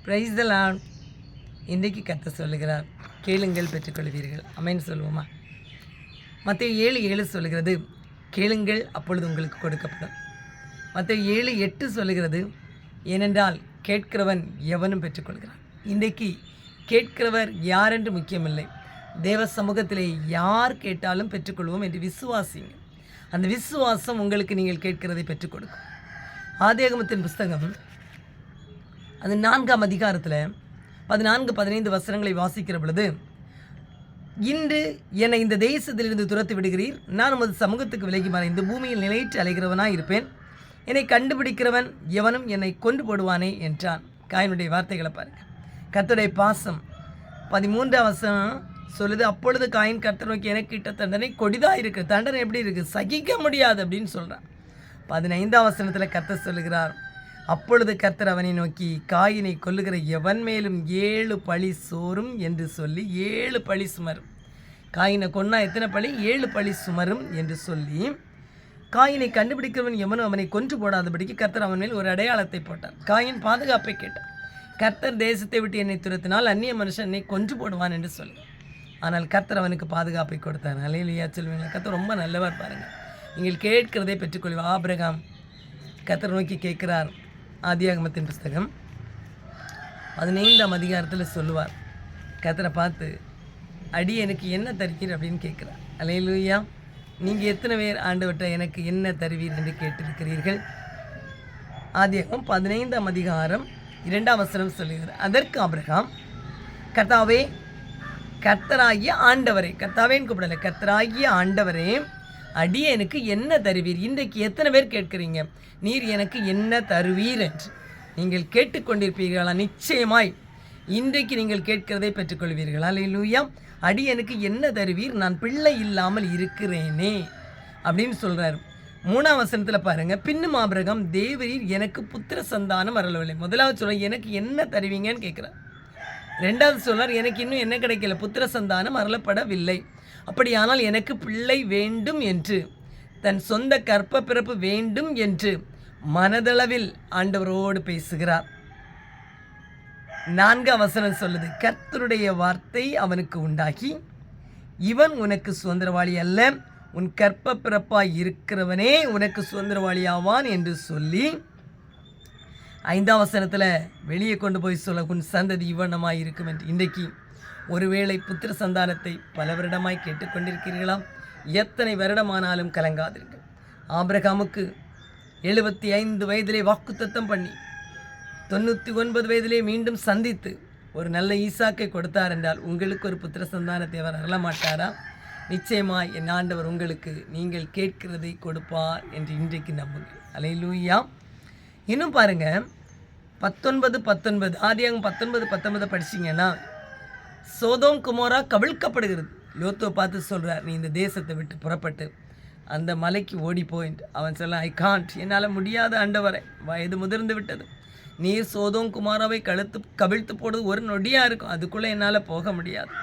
Praise the Lord. இன்றைக்கு கர்த்தர் சொல்லுகிறார், கேளுங்கள் பெற்றுக்கொள்வீர்கள். அமேன் சொல்லுவோமா? மத்தேயு 7:7 சொல்லுகிறது, கேளுங்கள் அப்பொழுது உங்களுக்கு கொடுக்கப்படும். மத்தேயு 7:8 சொல்லுகிறது, ஏனென்றால் கேட்கிறவன் எவனும் பெற்றுக்கொள்கிறான். இன்றைக்கு கேட்கிறவர் யார் என்று முக்கியமில்லை, தேவ சமூகத்திலே யார் கேட்டாலும் பெற்றுக்கொள்வோம் என்று விசுவாசிங்க. அந்த விசுவாசம் உங்களுக்கு நீங்கள் கேட்கிறதை பெற்றுக் கொடுக்கும். ஆதியாகமத்தின் புஸ்தகம் அது 4ஆம் அதிகாரத்தில் 14-15 வசனங்களை வாசிக்கிற பொழுது, இன்று என்னை இந்த தேசத்திலிருந்து துரத்தி விடுகிறீர், நான் உமது சமூகத்துக்கு விலகி மறைந்து பூமியில் நிலையற்று அலைகிறவனாக இருப்பேன், என்னை கண்டுபிடிக்கிறவன் எவனும் என்னை கொண்டு போடுவானே என்றான். காயினுடைய வார்த்தைகளை பாருங்கள். கர்த்தருடைய பாசம் 13ஆம் வசனம் சொல்லுது, அப்பொழுது காயின் கர்த்தர் நோக்கி, எனக்கு இட்ட தண்டனை கொடிதாக இருக்குது. தண்டனை எப்படி இருக்குது? சகிக்க முடியாது அப்படின்னு சொல்கிறான். 15ஆம் வசனத்தில் கர்த்தர் சொல்லுகிறார், அப்பொழுது கர்த்தர் அவனை நோக்கி, காயினை கொல்லுகிற எவன் மேலும் 7 பழி சோறும் என்று சொல்லி 7 பழி சுமரும். காயினை கொன்னா எத்தனை பழி? 7 பழி சுமரும் என்று சொல்லி, காயினை கண்டுபிடிக்கிறவன் எவனும் அவனை கொன்று போடாதபடிக்கு கர்த்தர் அவன் மேல் ஒரு அடையாளத்தை போட்டார். காயின் பாதுகாப்பை கேட்டார். கர்த்தர் தேசத்தை விட்டு என்னை துரத்தினால் அந்நிய மனுஷன் என்னை கொன்று போடுவான் என்று சொல்லி, ஆனால் கர்த்தர் அவனுக்கு பாதுகாப்பை கொடுத்தார். அல்லேலூயா சொல்லுவீங்களா? கர்த்தர் ரொம்ப நல்லவர். பாருங்கள், நீங்கள் கேட்கிறதை பெற்றுக்கொள்வா. ஆபிரகாம் கர்த்தர் நோக்கி கேட்கிறார். ஆதியாகமத்தின் புஸ்தகம் 15ஆம் அதிகாரத்தில் சொல்லுவார், கர்த்தரை பார்த்து, அடி எனக்கு என்ன தருவீர் அப்படின்னு கேட்குறார். அல்லேலூயா. நீங்கள் எத்தனை பேர் ஆண்டவர்கிட்ட எனக்கு என்ன தருவீர் என்று கேட்டிருக்கிறீர்கள்? ஆதியாகமம் 15ஆம் அதிகாரம் 2ஆம் வசனம் சொல்லுகிறார், அதற்கு ஆபிரகாம், கர்த்தாவே, கர்த்தராகிய ஆண்டவரே, கர்த்தாவேன்னு கூப்பிடலை, கர்த்தராகிய ஆண்டவரே, அடியே எனக்கு என்ன தருவீர்? இன்றைக்கு எத்தனை பேர் கேட்குறீங்க, நீர் எனக்கு என்ன தருவீர் என்று நீங்கள் கேட்டுக்கொண்டிருப்பீர்களா? நிச்சயமாய் இன்றைக்கு நீங்கள் கேட்கிறதை பெற்றுக்கொள்வீர்களா? அல்லேலூயா. அடி எனக்கு என்ன தருவீர்? நான் பிள்ளை இல்லாமல் இருக்கிறேனே அப்படின்னு சொல்கிறார். 3ஆம் வசனத்தில் பாருங்கள், பின்னும் ஆபிரகாம், தேவரீர் எனக்கு புத்திர சந்தானம் அருளவில்லை. முதலாவது சொல்ல, எனக்கு என்ன தருவீங்கன்னு கேட்குறார். 2வது சொல்றார், எனக்கு இன்னும் என்ன கிடைக்கல, புத்திர சந்தானம் அருளப்படவில்லை. அப்படியானால் எனக்கு பிள்ளை வேண்டும் என்று, தன் சொந்த கற்ப பிறப்பு வேண்டும் என்று மனதளவில் ஆண்டவரோடு பேசுகிறார். 4ஆம் வசனம் சொல்லுது, கர்த்தருடைய வார்த்தை அவனுக்கு உண்டாகி, இவன் உனக்கு சுதந்திரவாளி அல்ல, உன் கற்ப பிறப்பாய் இருக்கிறவனே உனக்கு சுதந்திரவாளியாவான் என்று சொல்லி 5ஆம் வசனத்தில் வெளியே கொண்டு போய் சொல்ல, உன் சந்ததி இவ்வண்ணமாய் இருக்கும் என்று. இன்றைக்கு ஒருவேளை புத்திர சந்தானத்தை பல வருடமாய் கேட்டுக்கொண்டிருக்கிறீர்களாம். எத்தனை வருடமானாலும் கலங்காதீர்கள். ஆபிரகாமுக்கு 75 வயதிலே வாக்குத்தத்தம் பண்ணி 99 வயதிலே மீண்டும் சந்தித்து ஒரு நல்ல ஈசாக்கை கொடுத்தார் என்றால், உங்களுக்கு ஒரு புத்திர சந்தானத்தை அவர் அருளமாட்டாரா? நிச்சயமாய் என் ஆண்டவர் உங்களுக்கு நீங்கள் கேட்கிறதை கொடுப்பார் என்று இன்றைக்கு நம்புங்கள். அல்லேலூயா. இன்னும் பாருங்கள், 19-19 ஆதியாகமம் 19-19 படிச்சிங்கன்னா, சோதோம் குமோரா கவிழ்க்கப்படுகிறது. லோத்தோ பார்த்து சொல்கிறார், நீ இந்த தேசத்தை விட்டு புறப்பட்டு அந்த மலைக்கு ஓடிப்போய். அவன் சொல்ல, ஐ காண்ட், என்னால் முடியாத ஆண்டவரை, வயது முதிர்ந்து விட்டது, நீர் சோதோம் குமாராவை கவிழ்த்து போடுறது ஒரு நொடியாக இருக்கும், அதுக்குள்ளே என்னால் போக முடியாது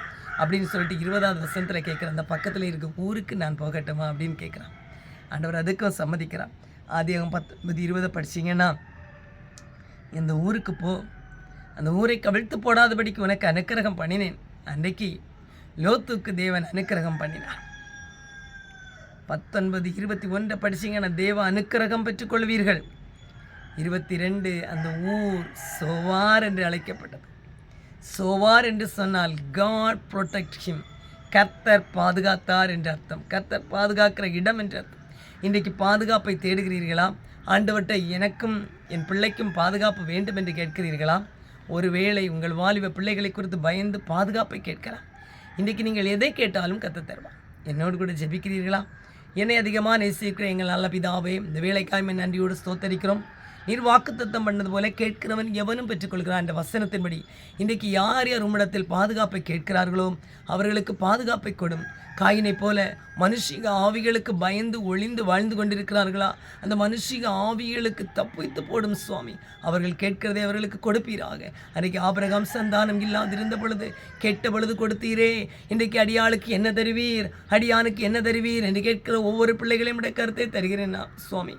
அப்படின்னு சொல்லிட்டு 20ஆவது வசனத்தில் கேட்குறேன், அந்த பக்கத்தில் இருக்க ஊருக்கு நான் போகட்டுமா அப்படின்னு கேட்குறான். ஆண்டவர் அதுக்கும் சம்மதிக்கிறான். ஆதியாகமம் 19-20 படிச்சிங்கன்னா, இந்த ஊருக்கு போ, அந்த ஊரை கவிழ்த்து போடாதபடிக்கு உனக்கு அனுக்கிரகம் பண்ணினேன். அன்றைக்கு லோத்துக்கு தேவன் அனுக்கிரகம் பண்ணினார். 19-21 படிச்சிங்கன்னா, தேவ அனுக்கிரகம் பெற்றுக்கொள்வீர்கள். 22 அந்த ஊர் சோவார் என்று அழைக்கப்பட்டது. சோவார் என்று சொன்னால் காட் ப்ரொடெக்ட் ஹிம், கர்த்தர் பாதுகாத்தார் என்று அர்த்தம். கர்த்தர் பாதுகாக்கிற இடம் என்று அர்த்தம். இன்றைக்கு பாதுகாப்பை தேடுகிறீர்களா? ஆண்டவர்கிட்ட எனக்கும் என் பிள்ளைக்கும் பாதுகாப்பு வேண்டும் என்று கேட்கிறீர்களா? ஒருவேளை உங்கள் வாலிப பிள்ளைகளை குறித்து பயந்து பாதுகாப்பை கேட்கலாம். இன்றைக்கு நீங்கள் எதை கேட்டாலும் கர்த்தர் தருவார். என்னோடு கூட ஜெபிக்கிறீர்களா? என்னை அதிகமாக நேசிக்கிற எங்கள் நல்ல பிதாவே, இந்த வேலைக்காய்மை நன்றியோடு ஸ்தோத்தரிக்கிறோம். நீர் வாக்குத்தத்தம் பண்ணது போல கேட்கிறவன் எவனும் பெற்றுக்கொள்கிறான் என்ற வசனத்தின்படி இன்றைக்கு யார் யார் உம்மிடத்தில் பாதுகாப்பை கேட்கிறார்களோ அவர்களுக்கு பாதுகாப்பை கொடும். காயினை போல மனுஷிக ஆவிகளுக்கு பயந்து ஒளிந்து வாழ்ந்து கொண்டிருக்கிறார்களா? அந்த மனுஷிக ஆவிகளுக்கு தப்பித்து போடும் சுவாமி, அவர்கள் கேட்கிறதை அவர்களுக்கு கொடுப்பீராக. அன்றைக்கு ஆபிரகாம் சந்தானம் இல்லாதிருந்த பொழுது கேட்ட பொழுது கொடுத்தீரே, இன்றைக்கு அடியாளுக்கு என்ன தருவீர், அடியானுக்கு என்ன தருவீர் என்று கேட்கிற ஒவ்வொரு பிள்ளைகளையும் கருத்தை தருகிறேன் சுவாமி.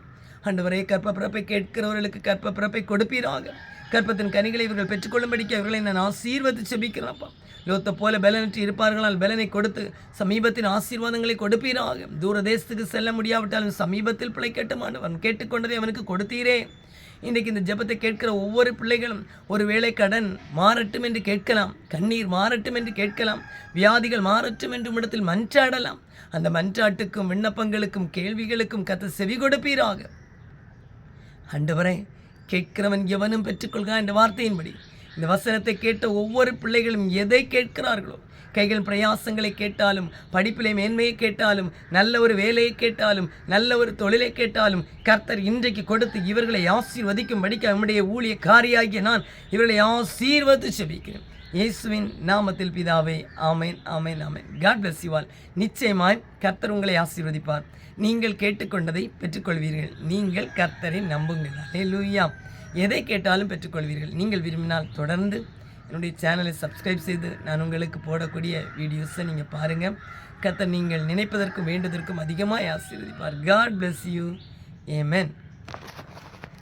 ஆண்டவரே, கற்ப பிறப்பை கேட்கிறவர்களுக்கு கற்ப பிறப்பை கொடுப்பீராக. கற்பத்தின் கனிகளை இவர்கள் பெற்றுக்கொள்ளும்படிக்கு அவர்களை நான் ஆசீர்வதித்து செபிக்கிறேன்ப்பா. லோத்த போல பலனற்று இருப்பார்களால் பலனை கொடுத்து சமீபத்தின் ஆசீர்வாதங்களை கொடுப்பீராக. தூர தேசத்துக்கு செல்ல முடியாவிட்டாலும் சமீபத்தில் பிழைக்கட்டும் ஆண்டவன். கேட்டுக்கொண்டதை அவனுக்கு கொடுத்தீரே. இன்றைக்கு இந்த ஜெபத்தை கேட்கிற ஒவ்வொரு பிள்ளைகளும் ஒருவேளை கடன் மாறட்டும் என்று கேட்கலாம், கண்ணீர் மாறட்டும் என்று கேட்கலாம், வியாதிகள் மாறட்டும் என்று இடத்தில் மன்றாடலாம். அந்த மன்றாட்டுக்கும் விண்ணப்பங்களுக்கும் கேள்விகளுக்கும் கர்த்தர் செவி கொடுப்பீராக. ஆண்டவரே, கேட்கிறவன் எவனும் பெற்றுக்கொள்கிறான் என்ற வார்த்தையின்படி இந்த வசனத்தை கேட்ட ஒவ்வொரு பிள்ளைகளும் எதை கேட்கிறார்களோ, கைகள் பிரயாசங்களை கேட்டாலும், படிப்பிலே மேன்மையை கேட்டாலும், நல்ல ஒரு வேலையை கேட்டாலும், நல்ல ஒரு தொழிலை கேட்டாலும் கர்த்தர் இன்றைக்கு கொடுத்து இவர்களை ஆசீர்வதிக்கும்படிக்கு நம்முடைய ஊழியக்காரியாகிய நான் இவர்களை ஆசீர்வதித்து செபிக்கிறேன். இயேசுவின் நாமத்தில் பிதாவே, ஆமேன், ஆமேன், ஆமேன். God bless you all. நிச்சயமாய் கர்த்தர் உங்களை ஆசீர்வதிப்பார். நீங்கள் கேட்டுக்கொண்டதை பெற்றுக்கொள்வீர்கள். நீங்கள் கர்த்தரை நம்புங்கள். அல்லேலூயா. எதை கேட்டாலும் பெற்றுக்கொள்வீர்கள். நீங்கள் விரும்பினால் தொடர்ந்து என்னுடைய சேனலை சப்ஸ்கிரைப் செய்து நான் உங்களுக்கு போடக்கூடிய வீடியோஸை நீங்கள் பாருங்கள். கர்த்தர் நீங்கள் நினைப்பதற்கும் வேண்டுவதற்கும் அதிகமாக ஆசீர்வதிப்பார். God bless you. ஆமென்.